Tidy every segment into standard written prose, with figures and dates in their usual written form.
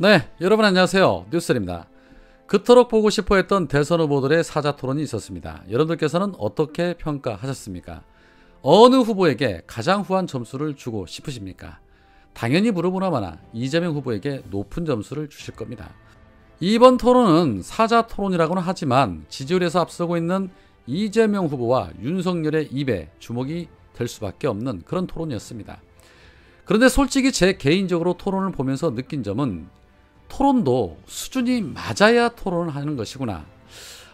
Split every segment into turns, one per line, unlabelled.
네, 여러분 안녕하세요. 뉴스입니다. 그토록 보고 싶어 했던 대선 후보들의 사자토론이 있었습니다. 여러분들께서는 어떻게 평가하셨습니까? 어느 후보에게 가장 후한 점수를 주고 싶으십니까? 당연히 물어보나마나 이재명 후보에게 높은 점수를 주실 겁니다. 이번 토론은 사자토론이라고는 하지만 지지율에서 앞서고 있는 이재명 후보와 윤석열의 입에 주목이 될 수밖에 없는 그런 토론이었습니다. 그런데 솔직히 제 개인적으로 토론을 보면서 느낀 점은 토론도 수준이 맞아야 토론을 하는 것이구나.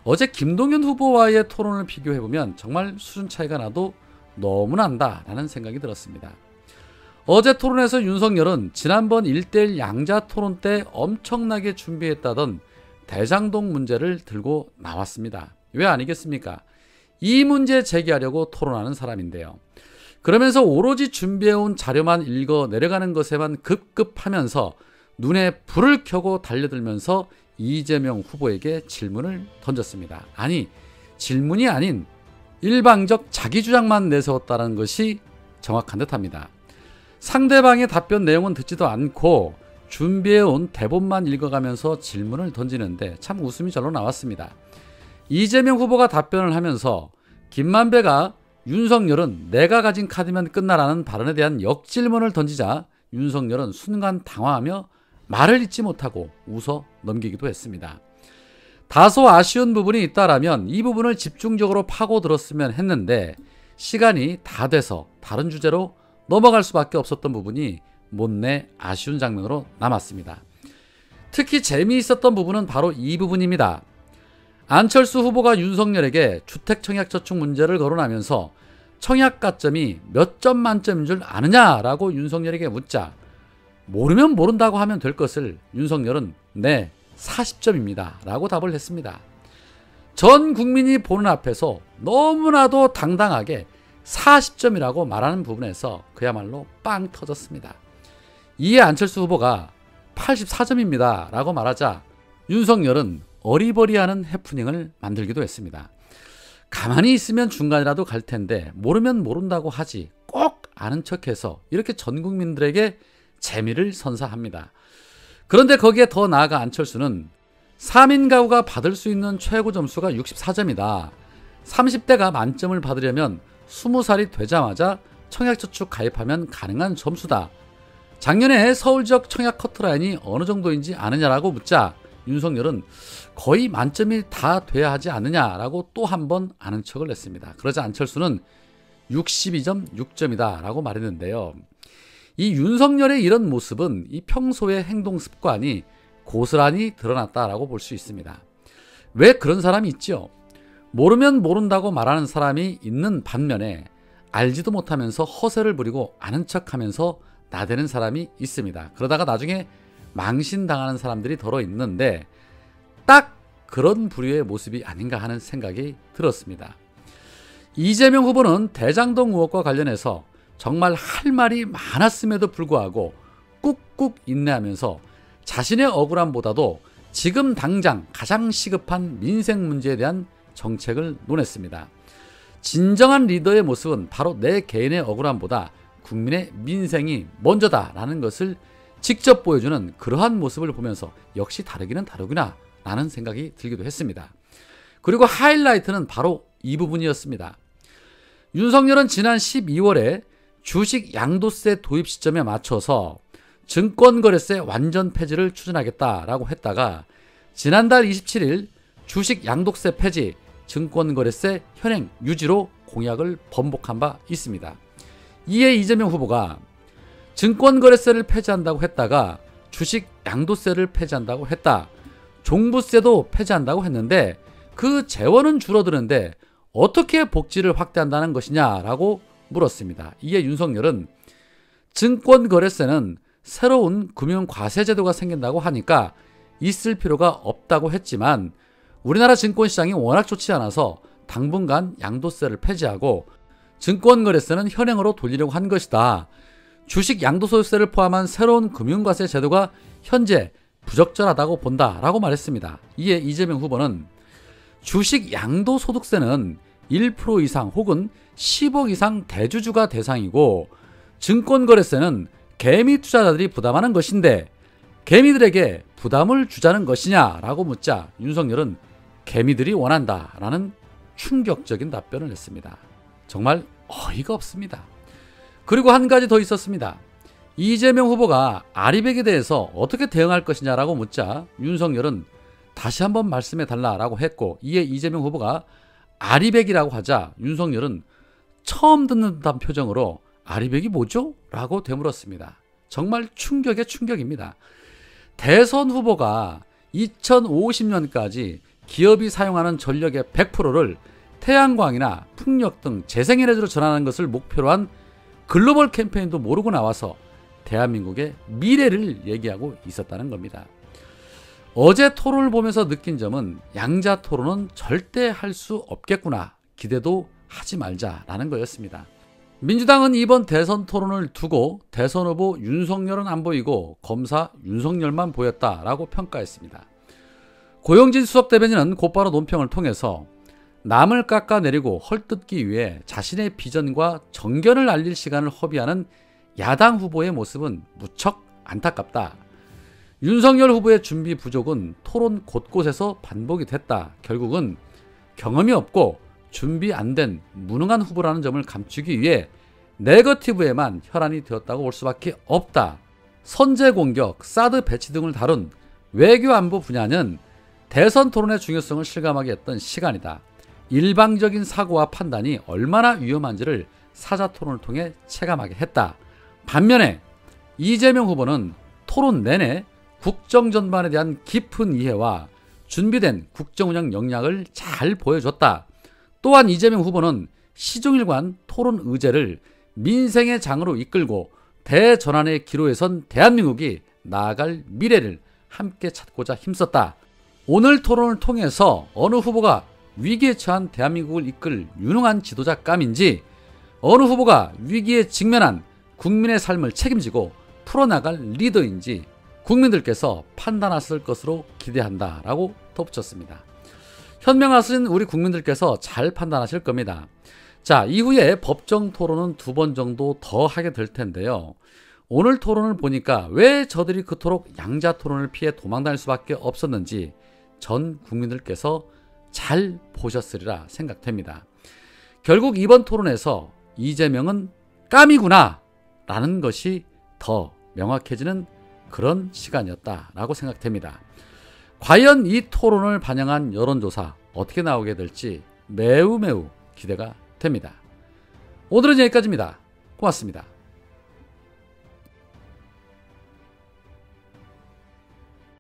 어제 김동연 후보와의 토론을 비교해보면 정말 수준 차이가 나도 너무 난다라는 생각이 들었습니다. 어제 토론에서 윤석열은 지난번 1대1 양자 토론 때 엄청나게 준비했다던 대장동 문제를 들고 나왔습니다. 왜 아니겠습니까? 이 문제 제기하려고 토론하는 사람인데요. 그러면서 오로지 준비해온 자료만 읽어 내려가는 것에만 급급하면서 눈에 불을 켜고 달려들면서 이재명 후보에게 질문을 던졌습니다. 아니, 질문이 아닌 일방적 자기 주장만 내세웠다는 것이 정확한 듯합니다. 상대방의 답변 내용은 듣지도 않고 준비해온 대본만 읽어가면서 질문을 던지는데 참 웃음이 절로 나왔습니다. 이재명 후보가 답변을 하면서 김만배가 윤석열은 내가 가진 카드면 끝나라는 발언에 대한 역질문을 던지자 윤석열은 순간 당황하며 말을 잇지 못하고 웃어 넘기기도 했습니다. 다소 아쉬운 부분이 있다라면 이 부분을 집중적으로 파고들었으면 했는데 시간이 다 돼서 다른 주제로 넘어갈 수밖에 없었던 부분이 못내 아쉬운 장면으로 남았습니다. 특히 재미있었던 부분은 바로 이 부분입니다. 안철수 후보가 윤석열에게 주택청약저축 문제를 거론하면서 청약 가점이 몇 점 만점인 줄 아느냐라고 윤석열에게 묻자 모르면 모른다고 하면 될 것을 윤석열은 네, 40점입니다 라고 답을 했습니다. 전 국민이 보는 앞에서 너무나도 당당하게 40점이라고 말하는 부분에서 그야말로 빵 터졌습니다. 이에 안철수 후보가 84점입니다 라고 말하자 윤석열은 어리버리하는 해프닝을 만들기도 했습니다. 가만히 있으면 중간이라도 갈 텐데 모르면 모른다고 하지 꼭 아는 척해서 이렇게 전 국민들에게 재미를 선사합니다. 그런데 거기에 더 나아가 안철수는 3인 가구가 받을 수 있는 최고 점수가 64점이다. 30대가 만점을 받으려면 20살이 되자마자 청약저축 가입하면 가능한 점수다. 작년에 서울 지역 청약 커트라인이 어느 정도인지 아느냐라고 묻자 윤석열은 거의 만점이 다 돼야 하지 않느냐라고 또 한 번 아는 척을 했습니다. 그러자 안철수는 62.6점이다 라고 말했는데요. 이 윤석열의 이런 모습은 이 평소의 행동 습관이 고스란히 드러났다라고 볼 수 있습니다. 왜 그런 사람이 있죠? 모르면 모른다고 말하는 사람이 있는 반면에 알지도 못하면서 허세를 부리고 아는 척하면서 나대는 사람이 있습니다. 그러다가 나중에 망신당하는 사람들이 더러 있는데 딱 그런 부류의 모습이 아닌가 하는 생각이 들었습니다. 이재명 후보는 대장동 의혹과 관련해서 정말 할 말이 많았음에도 불구하고 꾹꾹 인내하면서 자신의 억울함보다도 지금 당장 가장 시급한 민생 문제에 대한 정책을 논했습니다. 진정한 리더의 모습은 바로 내 개인의 억울함보다 국민의 민생이 먼저다라는 것을 직접 보여주는 그러한 모습을 보면서 역시 다르기는 다르구나 라는 생각이 들기도 했습니다. 그리고 하이라이트는 바로 이 부분이었습니다. 윤석열은 지난 12월에 주식 양도세 도입 시점에 맞춰서 증권거래세 완전 폐지를 추진하겠다라고 했다가 지난달 27일 주식 양도세 폐지, 증권거래세 현행 유지로 공약을 번복한 바 있습니다. 이에 이재명 후보가 증권거래세를 폐지한다고 했다가 주식 양도세를 폐지한다고 했다. 종부세도 폐지한다고 했는데 그 재원은 줄어드는데 어떻게 복지를 확대한다는 것이냐라고 물었습니다. 이에 윤석열은 증권거래세는 새로운 금융과세제도가 생긴다고 하니까 있을 필요가 없다고 했지만 우리나라 증권시장이 워낙 좋지 않아서 당분간 양도세를 폐지하고 증권거래세는 현행으로 돌리려고 한 것이다. 주식 양도소득세를 포함한 새로운 금융과세 제도가 현재 부적절하다고 본다라고 말했습니다. 이에 이재명 후보는 주식 양도소득세는 1% 이상 혹은 10억 이상 대주주가 대상이고 증권거래세는 개미 투자자들이 부담하는 것인데 개미들에게 부담을 주자는 것이냐라고 묻자 윤석열은 개미들이 원한다라는 충격적인 답변을 했습니다. 정말 어이가 없습니다. 그리고 한 가지 더 있었습니다. 이재명 후보가 아리백에 대해서 어떻게 대응할 것이냐라고 묻자 윤석열은 다시 한번 말씀해 달라라고 했고, 이에 이재명 후보가 아리백이라고 하자 윤석열은 처음 듣는 듯한 표정으로 아리백이 뭐죠? 라고 되물었습니다. 정말 충격의 충격입니다. 대선 후보가 2050년까지 기업이 사용하는 전력의 100%를 태양광이나 풍력 등 재생에너지로 전환하는 것을 목표로 한 글로벌 캠페인도 모르고 나와서 대한민국의 미래를 얘기하고 있었다는 겁니다. 어제 토론을 보면서 느낀 점은 양자 토론은 절대 할 수 없겠구나, 기대도 하지 말자라는 거였습니다. 민주당은 이번 대선 토론을 두고 대선 후보 윤석열은 안 보이고 검사 윤석열만 보였다라고 평가했습니다. 고영진 수석대변인은 곧바로 논평을 통해서 남을 깎아내리고 헐뜯기 위해 자신의 비전과 정견을 알릴 시간을 허비하는 야당 후보의 모습은 무척 안타깝다. 윤석열 후보의 준비 부족은 토론 곳곳에서 반복이 됐다. 결국은 경험이 없고 준비 안 된 무능한 후보라는 점을 감추기 위해 네거티브에만 혈안이 되었다고 볼 수밖에 없다. 선제 공격, 사드 배치 등을 다룬 외교 안보 분야는 대선 토론의 중요성을 실감하게 했던 시간이다. 일방적인 사고와 판단이 얼마나 위험한지를 사자 토론을 통해 체감하게 했다. 반면에 이재명 후보는 토론 내내 국정 전반에 대한 깊은 이해와 준비된 국정운영 역량을 잘 보여줬다. 또한 이재명 후보는 시종일관 토론 의제를 민생의 장으로 이끌고 대전환의 기로에 선 대한민국이 나아갈 미래를 함께 찾고자 힘썼다. 오늘 토론을 통해서 어느 후보가 위기에 처한 대한민국을 이끌 유능한 지도자감인지, 어느 후보가 위기에 직면한 국민의 삶을 책임지고 풀어나갈 리더인지 국민들께서 판단하실 것으로 기대한다라고 덧붙였습니다. 현명하신 우리 국민들께서 잘 판단하실 겁니다. 자, 이후에 법정 토론은 2번 정도 더 하게 될 텐데요. 오늘 토론을 보니까 왜 저들이 그토록 양자 토론을 피해 도망다닐 수밖에 없었는지 전 국민들께서 잘 보셨으리라 생각됩니다. 결국 이번 토론에서 이재명은 깜이구나 라는 것이 더 명확해지는 그런 시간이었다라고 생각됩니다. 과연 이 토론을 반영한 여론조사 어떻게 나오게 될지 매우 기대가 됩니다. 오늘은 여기까지입니다. 고맙습니다.